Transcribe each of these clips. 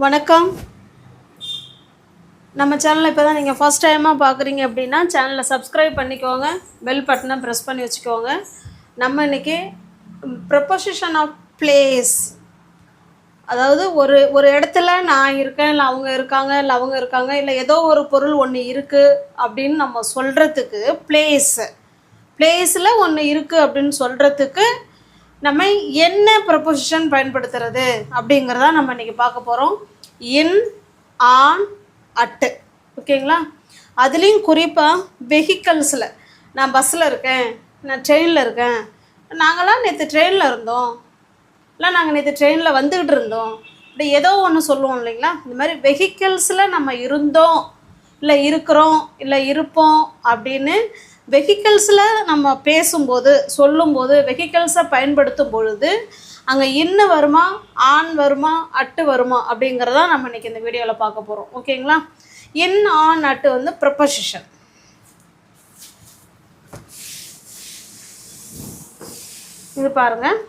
வணக்கம். நம்ம சேனலை இப்போ தான் நீங்கள் ஃபஸ்ட் டைமாக பார்க்குறீங்க அப்படின்னா சேனலை சப்ஸ்கிரைப் பண்ணிக்கோங்க, பெல் பட்டனை ப்ரெஸ் பண்ணி வச்சுக்கோங்க. நம்ம இன்றைக்கி ப்ரொபோசிஷன் ஆஃப் பிளேஸ், அதாவது ஒரு இடத்துல நான் இருக்கேன், இல்லை அவங்க இருக்காங்க, இல்லை அவங்க இருக்காங்க, இல்லை ஏதோ ஒரு பொருள் ஒன்று இருக்குது அப்படின்னு நம்ம சொல்கிறதுக்கு பிளேஸில் ஒன்று இருக்குது அப்படின்னு சொல்கிறதுக்கு நம்ம என்ன ப்ரொபோசிஷன் பயன்படுத்துறது அப்படிங்கிறத நம்ம இன்றைக்கி பார்க்க போகிறோம். இன், ஆன், அட்டு. ஓகேங்களா? அதுலேயும் குறிப்பாக வெஹிக்கல்ஸில், நான் பஸ்ஸில் இருக்கேன், நான் ட்ரெயினில் இருக்கேன், நாங்களாம் நேற்று ட்ரெயினில் இருந்தோம், இல்லை நாங்கள் நேற்று ட்ரெயினில் வந்துக்கிட்டு இருந்தோம், இப்படி ஏதோ ஒன்று சொல்லுவோம் இல்லைங்களா? இந்த மாதிரி வெஹிக்கல்ஸில் நம்ம இருந்தோம், இல்லை இருக்கிறோம், இல்லை இருப்போம் அப்படின்னு வெஹிக்கல்ஸில் நம்ம பேசும்போது சொல்லும்போது வெஹிக்கல்ஸை பயன்படுத்தும் பொழுது அங்கே இன்னு வருமா, ஆன் வருமா, அட்டு வருமா அப்படிங்கிறதான் நம்ம இன்றைக்கி இந்த வீடியோவில் பார்க்க போகிறோம். ஓகேங்களா? இன், ஆன், அட்டு வந்து ப்ரொபோசிஷன். இது பாருங்கள்.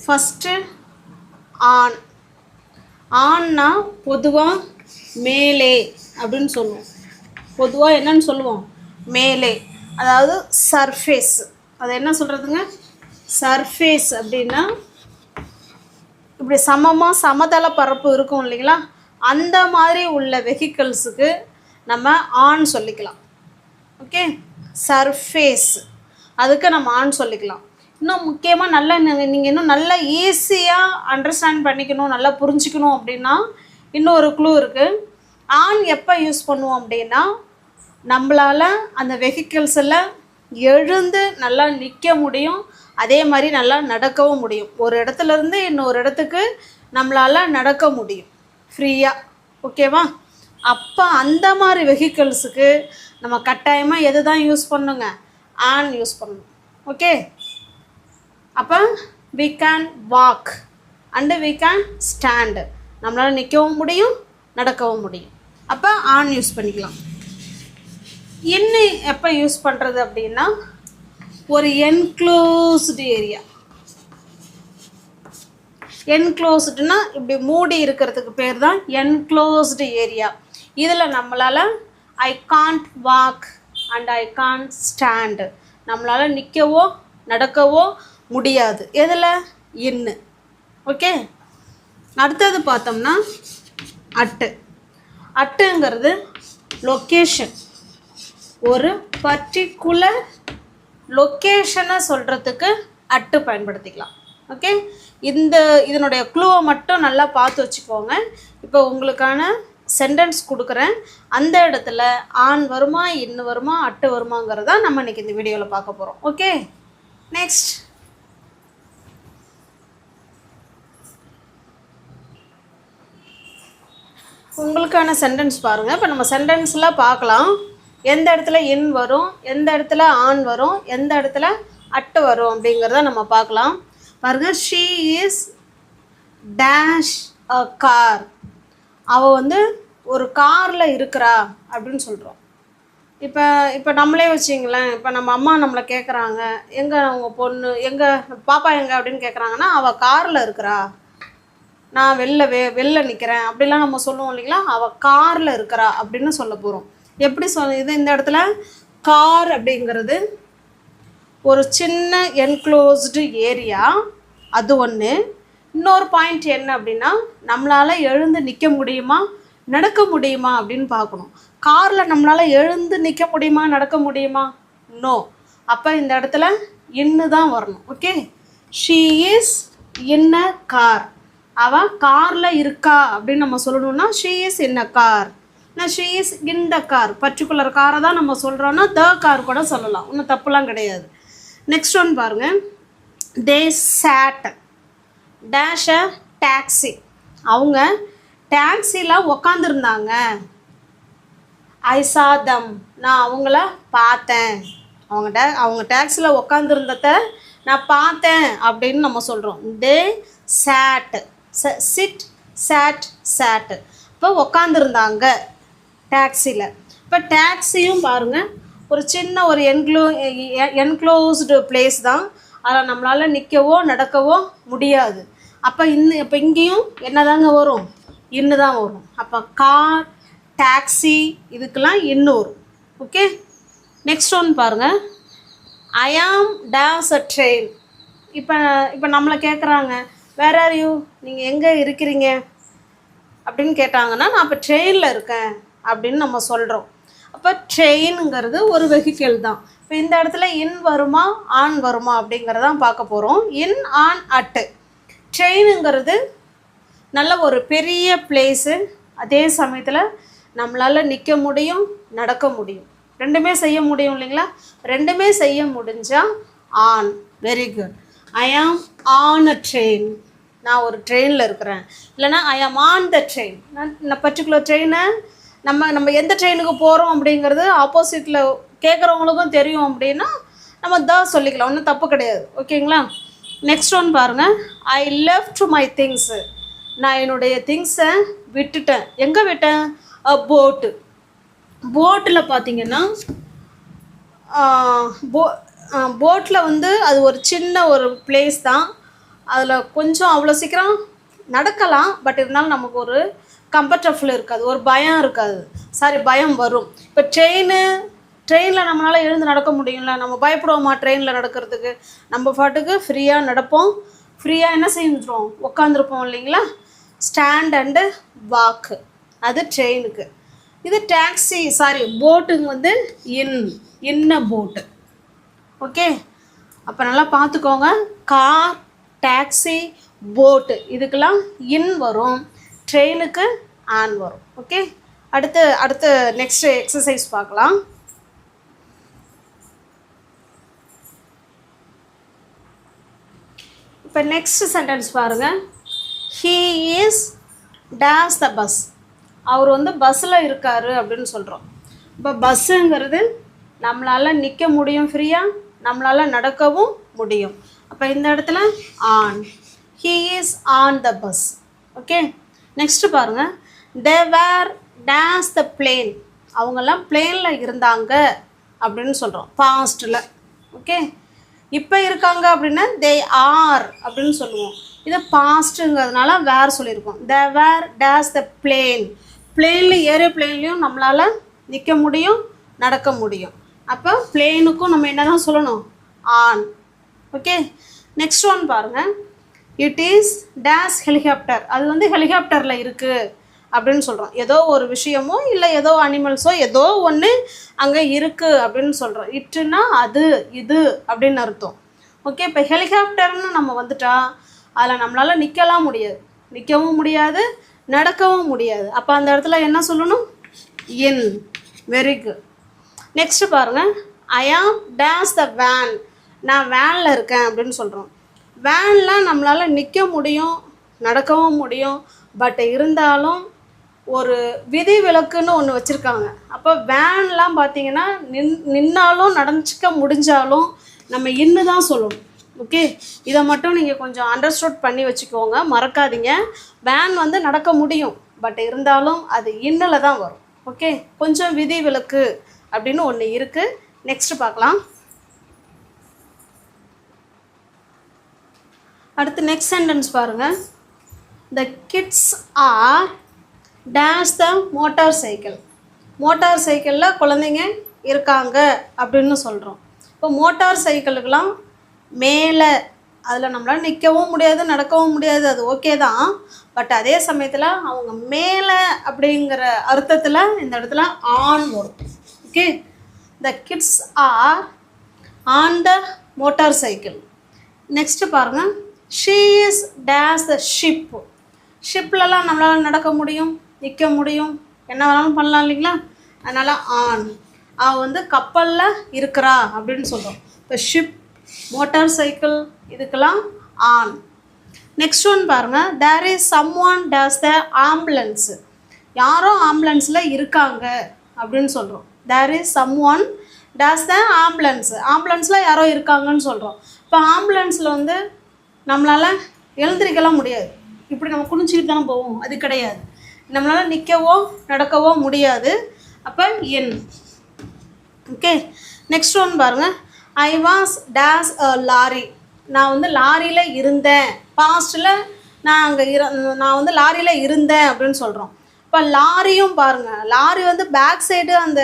First on. ஆன்னா பொதுவாக மேலே அப்படின்னு சொல்லுவோம். பொதுவாக என்னன்னு சொல்லுவோம்? மேலே, அதாவது சர்ஃபேஸ். அது என்ன சொல்கிறதுங்க? சர்ஃபேஸ் அப்படின்னா இப்படி சமமாக சமதள பரப்பு இருக்கும் இல்லைங்களா? அந்த மாதிரி உள்ள வெஹிக்கல்ஸுக்கு நம்ம ஆன் சொல்லிக்கலாம். ஓகே, சர்ஃபேஸ், அதுக்கு நம்ம ஆன் சொல்லிக்கலாம். இன்னும் முக்கியமாக நல்லா நீங்கள் இன்னும் நல்லா ஈஸியாக அண்டர்ஸ்டாண்ட் பண்ணிக்கணும், நல்லா புரிஞ்சிக்கணும் அப்படின்னா இன்னொரு க்ளூ இருக்குது. ஆன் எப்போ யூஸ் பண்ணுவோம் அப்படின்னா நம்மளால் அந்த வெஹிக்கிள்ஸில் எழுந்து நல்லா நிற்க முடியும், அதே மாதிரி நல்லா நடக்கவும் முடியும். ஒரு இடத்துலேருந்து இன்னொரு இடத்துக்கு நம்மளால் நடக்க முடியும் ஃப்ரீயாக. ஓகேவா? அப்போ அந்த மாதிரி வெஹிக்கிள்ஸுக்கு நம்ம கட்டாயமாக எது தான் யூஸ் பண்ணுங்க? ஆன் யூஸ் பண்ணணும். ஓகே, அப்போ we can walk and we can stand. நம்மளால் நிற்கவும் முடியும், நடக்கவும் முடியும். அப்போ ஆன் யூஸ் பண்ணிக்கலாம். இன்னும் எப்போ யூஸ் பண்ணுறது அப்படின்னா ஒரு என்க்ளோஸ்டு ஏரியா. என்க்ளோஸ்டுனா இப்படி மூடி இருக்கிறதுக்கு பேர் தான் என்க்ளோஸ்டு ஏரியா. இதில் நம்மளால் I can't walk and I can't stand, நம்மளால் நிற்கவோ நடக்கவோ முடியாது. எதில்? இன்னு. ஓகே, அடுத்தது பார்த்தோம்னா அட்டு. அட்டுங்கிறது லொக்கேஷன். ஒரு பர்டிகுலர் லொக்கேஷனை சொல்கிறதுக்கு அட்டு பயன்படுத்திக்கலாம். ஓகே, இதனுடைய க்ளூவை மட்டும் நல்லா பார்த்து வச்சுக்கோங்க. இப்போ உங்களுக்கான சென்டென்ஸ் கொடுக்குறேன். அந்த இடத்துல ஆன் வருமா, இன்னு வருமா, அட்டு வருமாங்கிறத நம்ம இன்றைக்கி இந்த வீடியோவில் பார்க்க போகிறோம். Okay, next. உங்களுக்கான சென்டென்ஸ் பாருங்கள். இப்போ நம்ம சென்டென்ஸில் பார்க்கலாம் எந்த இடத்துல இன் வரும், எந்த இடத்துல ஆன் வரும், எந்த இடத்துல அட்டு வரும் அப்படிங்கிறத நம்ம பார்க்கலாம். பாருங்கள். She is dash a car. அவள் வந்து ஒரு காரில் இருக்கிறா அப்படின்னு சொல்கிறோம். இப்போ நம்மளே வச்சிங்களேன், இப்போ நம்ம அம்மா நம்மளை கேட்குறாங்க, எங்கே அவங்க பொண்ணு, எங்கே பாப்பா எங்கே அப்படின்னு கேட்குறாங்கன்னா அவள் காரில் இருக்கிறா, நான் வெளில நிற்கிறேன் அப்படிலாம் நம்ம சொல்லுவோம் இல்லைங்களா? அவள் காரில் இருக்கிறா அப்படின்னு சொல்ல போகிறோம். எப்படி இது இந்த இடத்துல கார் அப்படிங்கிறது ஒரு சின்ன என்க்ளோஸ்டு ஏரியா, அது ஒன்று. இன்னொரு பாயிண்ட் என்ன அப்படின்னா நம்மளால் எழுந்து நிற்க முடியுமா, நடக்க முடியுமா அப்படின்னு பார்க்கணும். காரில் நம்மளால் எழுந்து நிற்க முடியுமா, நடக்க முடியுமா? நோ. அப்போ இந்த இடத்துல இன்னு தான் வரணும். Okay, she is in a car. அவள் காரில் இருக்கா அப்படின்னு நம்ம சொல்லணும்னா she is in a car. நான் she is in the car, particular காரை தான் நம்ம சொல்கிறோன்னா த கார் கூட சொல்லலாம், ஒன்றும் தப்புலாம் கிடையாது. நெக்ஸ்ட் ஒன் பாருங்கள். They said dash a taxi. அவங்க டாக்ஸியில் உக்காந்துருந்தாங்க. ஐ சா தம், நான் அவங்கள பார்த்தேன். அவங்க டாக்ஸியில் உக்காந்துருந்தத நான் பார்த்தேன் அப்படின்னு நம்ம சொல்கிறோம். தே சேட், சிட், சேட், சேட்டு. இப்போ உக்காந்துருந்தாங்க டாக்ஸியில். இப்போ டாக்ஸியும் பாருங்கள் ஒரு சின்ன ஒரு என்க்ளோஸ்டு பிளேஸ் தான். அதில் நம்மளால் நிற்கவோ நடக்கவோ முடியாது. அப்போ இப்போ இங்கேயும் என்னதாங்க வரும்? இன்னு தான் வரும். அப்போ கார், டாக்ஸி இதுக்கெல்லாம் இன்னு வரும். ஓகே, நெக்ஸ்ட் ஒன் பாருங்கள். ஐ ஆம் டேஸ் அ ட்ரெயின். இப்போ நம்மளை கேட்குறாங்க, வேர் ஆர் யூ, நீங்கள் எங்கே இருக்கிறீங்க அப்படின்னு கேட்டாங்கன்னா, நான் இப்போ ட்ரெயினில் இருக்கேன் அப்படின்னு நம்ம சொல்கிறோம். அப்போ ட்ரெயினுங்கிறது ஒரு வெஹிக்கிள் தான். இப்போ இந்த இடத்துல இன் வருமா ஆன் வருமா அப்படிங்கிறதான் பார்க்க போகிறோம். இன், ஆன், அட்டு. ட்ரெயினுங்கிறது நல்ல ஒரு பெரிய பிளேஸு, அதே சமயத்தில் நம்மளால் நிற்க முடியும், நடக்க முடியும், ரெண்டுமே செய்ய முடியும் இல்லைங்களா? ரெண்டுமே செய்ய முடிஞ்சால் ஆன். Very good. ஐ ஆம் ஆன் அ ட்ரெயின். நான் ஒரு ட்ரெயினில் இருக்கிறேன். இல்லைனா ஐ ஆம் ஆன் த ட்ரெயின். நான் பர்டிகுலர் ட்ரெயினை நம்ம எந்த ட்ரெயினுக்கு போகிறோம் அப்படிங்கிறது ஆப்போசிட்டில் கேட்குறவங்களுக்கும் தெரியும் அப்படின்னா நம்ம தான் சொல்லிக்கலாம், ஒன்றும் தப்பு கிடையாது. ஓகேங்களா? நெக்ஸ்ட் ஒன் பாருங்கள். I left my things. நான் என்னுடைய திங்ஸை விட்டுட்டேன். எங்கே விட்டேன்? போட்டு. போட்டில் பார்த்தீங்கன்னா போட்டில் வந்து அது ஒரு சின்ன ஒரு பிளேஸ் தான். அதில் கொஞ்சம் அவ்வளோ சீக்கிரம் நடக்கலாம், பட் இருந்தாலும் நமக்கு ஒரு கம்ஃபர்டபுள் இருக்காது, ஒரு பயம் இருக்காது. பயம் வரும். இப்போ ட்ரெயினில் நம்மளால் எழுந்து நடக்க முடியும்ல, நம்ம பயப்படுவோமா ட்ரெயினில் நடக்கிறதுக்கு? நம்ம பாட்டுக்கு ஃப்ரீயாக நடப்போம், ஃப்ரீயாக என்ன செஞ்சிடும், உட்காந்துருப்போம் இல்லைங்களா? ஸ்டாண்ட் அண்டு வாக்கு, அது ட்ரெயினுக்கு. இது டாக்ஸி போட்டுங்க வந்து இன்ன போட்டு. ஓகே, அப்போ நல்லா பார்த்துக்கோங்க. கார், டாக்ஸி, போட்டு இதுக்கெல்லாம் இன் வரும், ட்ரெயினுக்கு ஆன் வரும். ஓகே, அடுத்து நெக்ஸ்ட் எக்ஸசைஸ் பார்க்கலாம். இப்போ நெக்ஸ்ட் சென்டென்ஸ் பாருங்கள். He is dash the bus. அவர் வந்து பஸ்ஸில் இருக்கார் அப்படின்னு சொல்கிறோம். இப்போ பஸ்ஸுங்கிறது நம்மளால் நிற்க முடியும் ஃப்ரீயாக, நம்மளால் நடக்கவும் முடியும். அப்போ இந்த இடத்துல on. He is on the bus. Okay, next பாருங்கள். தே வேர் டேஸ் த பிளேன். அவங்கெல்லாம் பிளேனில் இருந்தாங்க அப்படின்னு சொல்கிறோம் பாஸ்ட்டில். ஓகே, இப்போ இருக்காங்க அப்படின்னா தே ஆர் அப்படின்னு சொல்லுவோம். இது பாஸ்ட்டுங்கிறதுனால வேர் சொல்லியிருக்கோம். தே வேர் டேஸ் த பிளேன். பிளேனில் ஏரோப்ளேன்லேயும் நம்மளால் நிற்க முடியும், நடக்க முடியும். அப்போ பிளேனுக்கும் நம்ம என்ன தான் சொல்லணும்? ஆன். ஓகே, நெக்ஸ்ட் ஒன் பாருங்கள். It is days helicopter. அது வந்து ஹெலிகாப்டரில் இருக்குது அப்படின்னு சொல்கிறோம். ஏதோ ஒரு விஷயமோ இல்லை ஏதோ அனிமல்ஸோ ஏதோ ஒன்று அங்கே இருக்குது அப்படின்னு சொல்கிறோம். இட்டுன்னா அது இது அப்படின்னு அர்த்தம். ஓகே, இப்போ ஹெலிகாப்டர்னு நம்ம வந்துட்டா அதில் நம்மளால் நிற்கலாம் முடியாது, நிற்கவும் முடியாது, நடக்கவும் முடியாது. அப்போ அந்த இடத்துல என்ன சொல்லணும்? இன். Very good. நெக்ஸ்ட்டு பாருங்கள். ஐ ஆம் டேஸ் த வேன். நான் வேனில் இருக்கேன் அப்படின்னு சொல்கிறோம். வேனில் நம்மளால் நிற்க முடியும், நடக்கவும் முடியும், பட் இருந்தாலும் ஒரு விதி விலக்குன்னு ஒன்று வச்சுருக்காங்க. அப்போ வேன்லாம் பார்த்தீங்கன்னா நின்னாலும் நடந்துக்க முடிஞ்சாலும் நம்ம இன்னு தான் சொல்லணும். ஓகே, இதை மட்டும் நீங்கள் கொஞ்சம் அண்டர்ஸ்டாண்ட் பண்ணி வச்சுக்கோங்க, மறக்காதீங்க. வேன் வந்து நடக்க முடியும், பட் இருந்தாலும் அது இன்னில் தான் வரும். ஓகே, கொஞ்சம் விதி விலக்கு அப்படின்னு ஒன்று இருக்குது. நெக்ஸ்ட்டு பார்க்கலாம். அடுத்து நெக்ஸ்ட் சென்டென்ஸ் பாருங்கள். The kids are dash the motor cycle. மோட்டார் சைக்கிளில் குழந்தைங்க இருக்காங்க அப்படின்னு சொல்கிறோம். இப்போ மோட்டார் சைக்கிளுக்கெல்லாம் மேலே அதில் நம்மளால் நிற்கவும் முடியாது, நடக்கவும் முடியாது, அது ஓகே தான். பட் அதே சமயத்தில் அவங்க மேலே அப்படிங்கிற அர்த்தத்தில் இந்த இடத்துல ஆன் வரும். Okay, the kids are on the motor cycle. Next பாருங்கள். She is dash the ship. ஷிப்லலாம் நம்மளால் நடக்க முடியும், நிற்க முடியும், என்ன வேணாலும் பண்ணலாம் இல்லைங்களா? அதனால் ஆன். அவள் வந்து கப்பலில் இருக்கிறா அப்படின்னு சொல்கிறோம். இப்போ ஷிப், மோட்டார் சைக்கிள் இதுக்கெல்லாம் ஆன். நெக்ஸ்ட் ஒன் பாருங்கள். There is someone dash the ambulance. யாரோ ஆம்புலன்ஸில் இருக்காங்க அப்படின்னு சொல்கிறோம். There is someone dash the ambulance. ஆம்புலன்ஸில் யாரோ இருக்காங்கன்னு சொல்கிறோம். இப்போ ஆம்புலன்ஸில் வந்து நம்மளால் எழுந்திரிக்கலாம் முடியாது, இப்படி நம்ம குனிச்சிக்கிட்டு தானே போவோம், அது கிடையாது. நம்மளால் நிற்கவோ நடக்கவோ முடியாது. அப்போ என். ஓகே, நெக்ஸ்ட் ஒன் பாருங்கள். I was days a lorry. நான் வந்து லாரியில் இருந்தேன், பாஸ்ட்டில் நான் வந்து லாரியில் இருந்தேன் அப்படின்னு சொல்கிறோம். இப்போ லாரியும் பாருங்கள், லாரி வந்து பேக் சைடு அந்த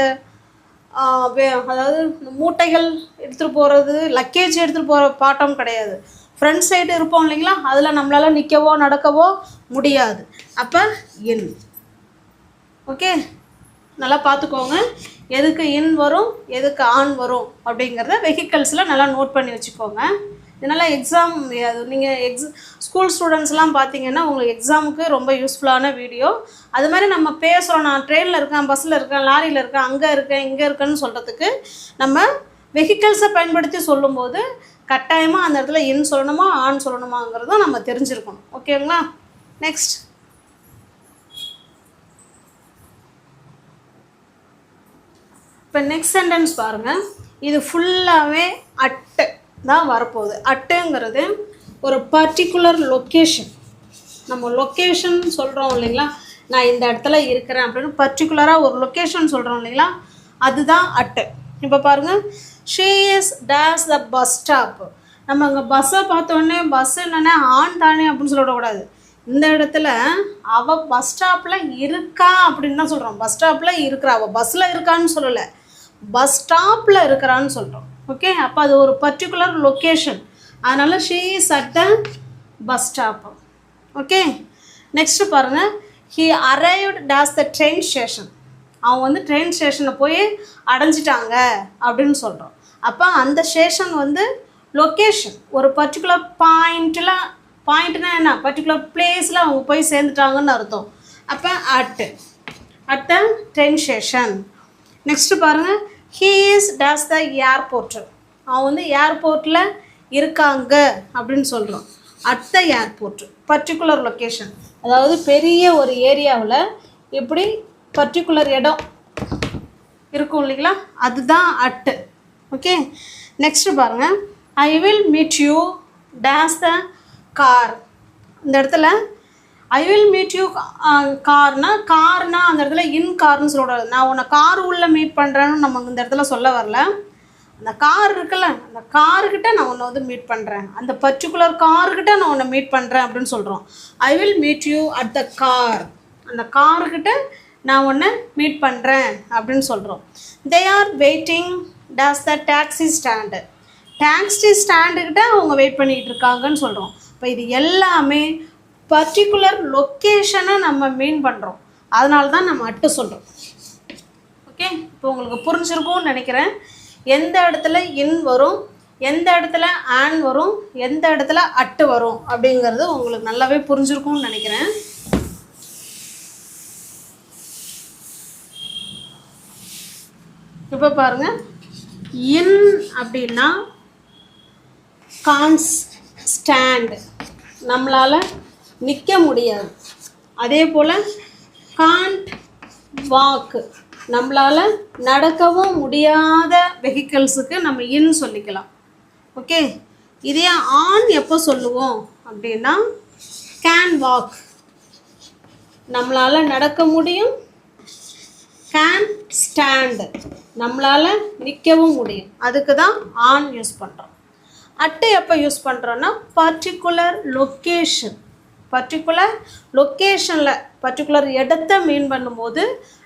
அதாவது மூட்டைகள் எடுத்துகிட்டு போகிறது, லக்கேஜ் எடுத்துகிட்டு போகிற பாட்டம் கிடையாது. ஃப்ரண்ட் சைடு இருப்போம் இல்லைங்களா, அதில் நம்மளால் நிற்கவோ நடக்கவோ முடியாது. அப்போ இன். ஓகே, நல்லா பார்த்துக்கோங்க. எதுக்கு இன் வரும், எதுக்கு ஆன் வரும் அப்படிங்கிறத வெஹிக்கல்ஸில் நல்லா நோட் பண்ணி வச்சுக்கோங்க. இதனால் எக்ஸாம் அது நீங்கள் ஸ்கூல் ஸ்டூடெண்ட்ஸ்லாம் பார்த்தீங்கன்னா உங்களுக்கு எக்ஸாமுக்கு ரொம்ப யூஸ்ஃபுல்லான வீடியோ. அது மாதிரி நம்ம பேசுகிறோம், நான் ட்ரெயினில் இருக்கேன், பஸ்ஸில் இருக்கேன், லாரியில் இருக்கேன், அங்கே இருக்கேன், இங்கே இருக்கேன்னு சொல்கிறதுக்கு நம்ம வெஹிக்கல்ஸை பயன்படுத்தி சொல்லும்போது கட்டாயமாக அந்த இடத்துல இன் சொல்லணுமா ஆன் சொல்லணுமாங்கிறதும் நம்ம தெரிஞ்சிருக்கணும். ஓகேங்களா? நெக்ஸ்ட் இப்போ நெக்ஸ்ட் சென்டென்ஸ் பாருங்கள். இது ஃபுல்லாகவே அட்டு தான் வரப்போகுது. அட்டுங்கிறது ஒரு பர்டிகுலர் லொக்கேஷன். நம்ம லொக்கேஷன் சொல்கிறோம் இல்லைங்களா, நான் இந்த இடத்துல இருக்கிறேன் அப்படின்னு பர்டிகுலராக ஒரு லொக்கேஷன் சொல்கிறோம் இல்லைங்களா, அதுதான் அட்டு. இப்போ பாருங்கள், she is dash the bus stop. நம்ம அங்கே பஸ்ஸை பார்த்தோன்னே பஸ் என்னென்ன ஆன் தானே அப்படின்னு சொல்லக்கூடாது. இந்த இடத்துல அவள் பஸ் ஸ்டாப்பில் இருக்கா அப்படின்னு தான் சொல்கிறோம். பஸ் ஸ்டாப்பில் இருக்கிறா, அவள் பஸ்ஸில் இருக்கான்னு சொல்லலை, பஸ் ஸ்டாப்பில் இருக்கிறான்னு சொல்கிறோம். ஓகே, அப்போ அது ஒரு பர்டிகுலர் லொக்கேஷன். அதனால் she is at the bus stop. Okay, next பாருங்கள், he arrived dash the train station. அவங்க வந்து ட்ரெயின் ஸ்டேஷனை போய் அடைஞ்சிட்டாங்க அப்படின்னு சொல்கிறோம். அப்போ அந்த ஸ்டேஷன் வந்து லொக்கேஷன், ஒரு பர்டிகுலர் பாயிண்ட்னா என்ன, பர்டிகுலர் பிளேஸில் அவங்க போய் சேர்ந்துட்டாங்கன்னு அர்த்தம். அப்போ at the train station. Next பாருங்கள், he is dash the airport. அவன் வந்து ஏர்போர்ட்டில் இருக்காங்க அப்படின்னு சொல்கிறோம். At the airport, particular location. அதாவது பெரிய ஒரு ஏரியாவில் இப்படி பர்டிகுலர் இடம் இருக்கும் இல்லைங்களா, அதுதான் அட்டு. ஓகே, நெக்ஸ்ட்டு பாருங்கள், ஐ will meet you days the car. இந்த இடத்துல ஐ வில் மீட் யூ கார்னா அந்த இடத்துல இன் கார்னு சொல்கிறாரு. நான் உன்னை கார் உள்ளே மீட் பண்ணுறேன்னு நம்ம இந்த இடத்துல சொல்ல வரல. அந்த கார் இருக்குல்ல, அந்த காருக்கிட்ட நான் உன்னை வந்து மீட் பண்ணுறேன், அந்த பர்டிகுலர் காருக்கிட்ட நான் உன்னை மீட் பண்ணுறேன் அப்படின்னு சொல்கிறோம். I will meet you at the car. அந்த காருக்கிட்ட நான் உன்னை மீட் பண்ணுறேன் அப்படின்னு சொல்கிறோம். They are waiting dash the taxi stand. Taxi ஸ்டாண்டுக்கிட்ட அவங்க வெயிட் பண்ணிகிட்டு இருக்காங்கன்னு சொல்கிறோம். இப்போ இது எல்லாமே பர்டிகுலர் லொக்கேஷனை நம்ம மீன் பண்ணுறோம். அதனால தான் நம்ம அட்டு சொல்கிறோம். ஓகே, இப்போ உங்களுக்கு புரிஞ்சிருக்கும்னு நினைக்கிறேன். எந்த இடத்துல இன் வரும், எந்த இடத்துல ஆன் வரும், எந்த இடத்துல அட்டு வரும் அப்படிங்கிறது உங்களுக்கு நல்லாவே புரிஞ்சிருக்கும்னு நினைக்கிறேன். இப்போ பாருங்கள், இன் அப்படின்னா கான்ஸ் ஸ்டாண்ட், நம்மளால் நிற்க முடியாது. அதே போல் காண்ட் வாக்கு, நம்மளால் நடக்கவும் முடியாத வெஹிக்கல்ஸுக்கு நம்ம இன் சொல்லிக்கலாம். ஓகே, இதே ஆன் எப்போ சொல்லுவோம் அப்படின்னா கேன் வாக், நம்மளால் நடக்க முடியும். கேன் ஸ்டாண்ட், நம்மளால் நிற்கவும் முடியும். அதுக்கு தான் ஆன் யூஸ் பண்ணுறோம். அட்டு எப்போ யூஸ் பண்ணுறோன்னா பர்டிகுலர் லொக்கேஷனில் பர்டிகுலர் இடத்த மீன் பண்ணும்போது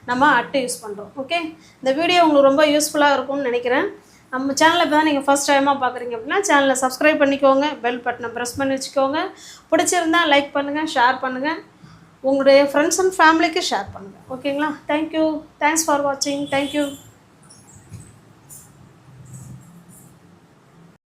நம்ம அட்டை யூஸ் பண்ணுறோம். ஓகே, இந்த வீடியோ உங்களுக்கு ரொம்ப யூஸ்ஃபுல்லாக இருக்கும்னு நினைக்கிறேன். நம்ம சேனலை இப்போ தான் நீங்கள் ஃபஸ்ட் டைமாக பார்க்குறீங்க அப்படின்னா சேனலை சப்ஸ்கிரைப் பண்ணிக்கோங்க, பெல் பட்டனை ப்ரெஸ் பண்ணி வச்சுக்கோங்க. பிடிச்சிருந்தால் லைக் பண்ணுங்கள், ஷேர் பண்ணுங்கள், உங்களுடைய ஃப்ரெண்ட்ஸ் அண்ட் ஃபேமிலிக்கு ஷேர் பண்ணுங்கள். ஓகேங்களா? தேங்க்யூ, தேங்க்ஸ் ஃபார் வாட்சிங், தேங்க்யூ.